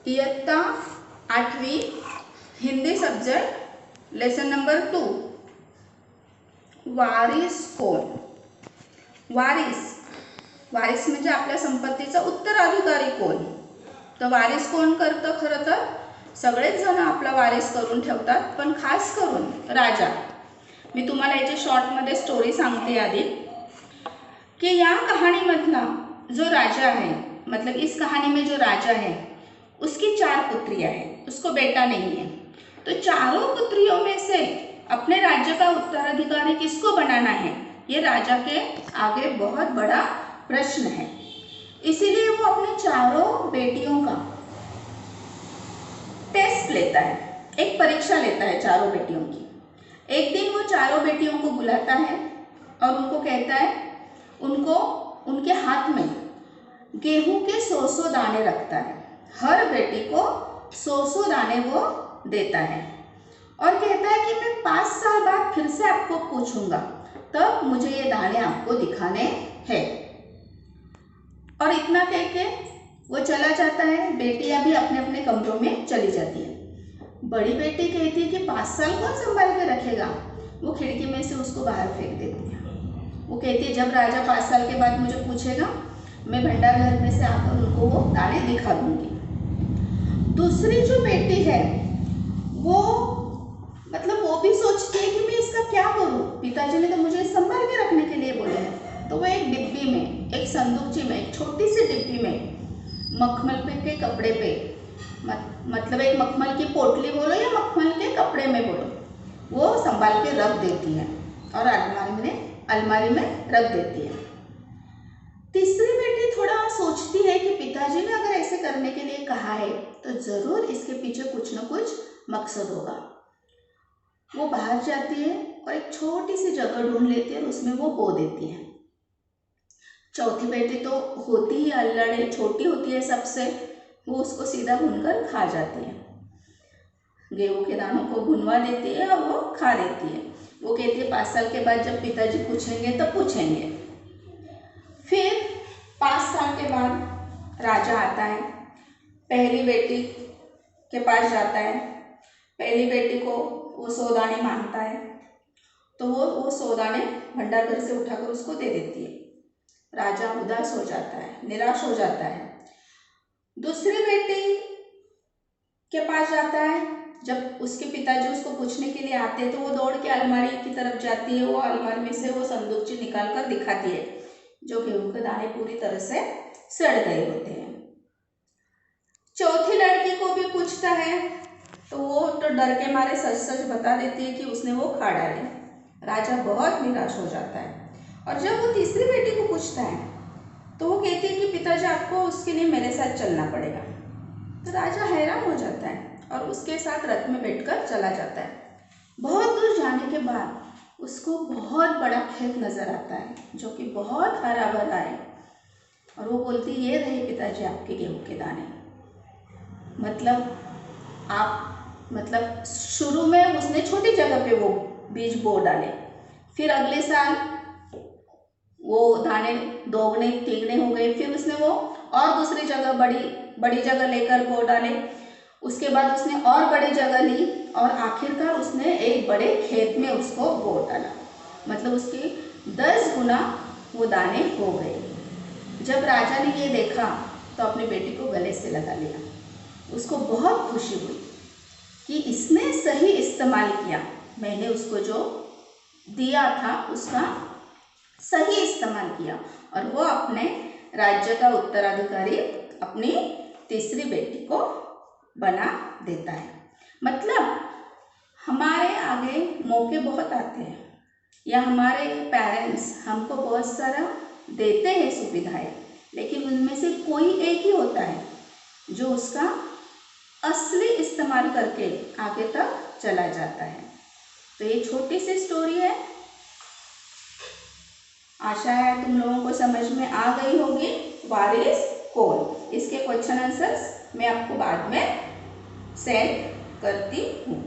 इयत्ता 8वी Hindi subject lesson number 2 वारिस कोण. वारिस म्हणजे आपल्या संपत्तीचा उत्तराधिकारी कोण. तर वारिस कोण करतं? खरं तर सगळेच जण आपला वारिस करून ठेवतात, पण खास करून राजा. मी तुम्हाला याची शॉर्टमध्ये स्टोरी सांगते आधी कि या कहानीमधला जो राजा है, मतलब इस कहानी में जो राजा है उसकी 4 पुत्रियां हैं, उसको बेटा नहीं है. तो चारों पुत्रियों में से अपने राज्य का उत्तराधिकारी किसको बनाना है, ये राजा के आगे बहुत बड़ा प्रश्न है. इसीलिए वो अपने चारों बेटियों का टेस्ट लेता है, एक परीक्षा लेता है चारों बेटियों की. एक दिन वो चारों बेटियों को बुलाता है और उनको कहता है, उनको उनके हाथ में गेहूं के 100 दाने रखता है. हर बेटी को 100 दाने वो देता है और कहता है कि मैं 5 साल बाद फिर से आपको पूछूंगा, तब मुझे ये दाने आपको दिखाने हैं. और इतना कह के वो चला जाता है. बेटियां भी अपने अपने कमरों में चली जाती हैं. बड़ी बेटी कहती है कि 5 साल कौन संभाल के रखेगा. वो खिड़की में से उसको बाहर फेंक देती है. वो कहती है जब राजा 5 साल के बाद मुझे पूछेगा, मैं भंडार घर में से आकर उनको वो दाने दिखा दूंगी. दूसरी जो बेटी है वो मतलब वो भी सोचती है कि मैं इसका क्या करूं, पिताजी ने तो मुझे संभाल के रखने के लिए बोले हैं. तो वो एक डिब्बी में, एक संदूकची में, एक छोटी सी डिब्बी में मखमल के कपड़े पे, मतलब एक मखमल की पोटली बोलो या मखमल के कपड़े में बोलो, वो संभाल के रख देती है और अलमारी में रख देती है. तीसरी बेटी थोड़ा सोचती है कि पिताजी ने अगर ऐसे करने के लिए कहा है तो जरूर इसके पीछे कुछ न कुछ मकसद होगा. वो बाहर जाती है और एक छोटी सी जगह ढूंढ लेती है और उसमें वो बो देती है. चौथी बेटी तो होती ही अल्लड़, छोटी होती है सबसे, वो उसको सीधा भूनकर खा जाती है. गेहूं के दानों को भुनवा देती है और वो खा लेती है. वो कहती है 5 साल के बाद जब पिताजी पूछेंगे तब पूछेंगे. फिर 5 साल के बाद राजा आता है, पहली बेटी के पास जाता है. पहली बेटी को वो 100 दाने मांगता है तो वो 100 दाने भंडार घर से उठाकर उसको दे देती है. राजा उदास हो जाता है, निराश हो जाता है. दूसरी बेटी के पास जाता है. जब उसके पिताजी उसको पूछने के लिए आते हैं तो वो दौड़ के अलमारी की तरफ जाती है. वो अलमारी में से वो संदूकची निकाल कर दिखाती है जो गेहूं के दाने पूरी तरह से सड़ गए होते हैं. चौथी लड़की को भी पूछता है तो वो तो डर के मारे सच सच बता देती है कि उसने वो खा डाले. राजा बहुत निराश हो जाता है. और जब वो तीसरी बेटी को पूछता है तो वो कहती है कि पिताजी आपको उसके लिए मेरे साथ चलना पड़ेगा. तो राजा हैरान हो जाता है और उसके साथ रथ में बैठकर चला जाता है. बहुत दूर जाने के बाद उसको बहुत बड़ा खेत नजर आता है जो कि बहुत हरा भरा है. और वो बोलती ये रहे पिताजी आपके गेहूं के दाने. मतलब शुरू में उसने छोटी जगह पे वो बीज बो डाले. फिर अगले साल वो दाने दोगुने तिगुने हो गए. फिर उसने वो और दूसरी जगह बड़ी जगह लेकर बो डाले. उसके बाद उसने और बड़ी जगह ली और आखिरकार उसने एक बड़े खेत में उसको बो डाला. मतलब उसकी 10 गुना वो दाने हो गए. जब राजा ने ये देखा तो अपनी बेटी को गले से लगा लिया. उसको बहुत खुशी हुई कि इसने सही इस्तेमाल किया. मैंने उसको जो दिया था उसका सही इस्तेमाल किया और वो अपने राज्य का उत्तराधिकारी अपनी तीसरी बेटी को बना देता है. मतलब हमारे आगे मौके बहुत आते हैं या हमारे पेरेंट्स हमको बहुत सारा देते हैं सुविधाएं, लेकिन उनमें से कोई एक ही होता है जो उसका असली इस्तेमाल करके आगे तक चला जाता है. तो ये छोटी सी स्टोरी है. आशा है तुम लोगों को समझ में आ गई होगी. वारिस कौन, इसके क्वेश्चन आंसर्स मैं आपको बाद में सेंड करती हूँ.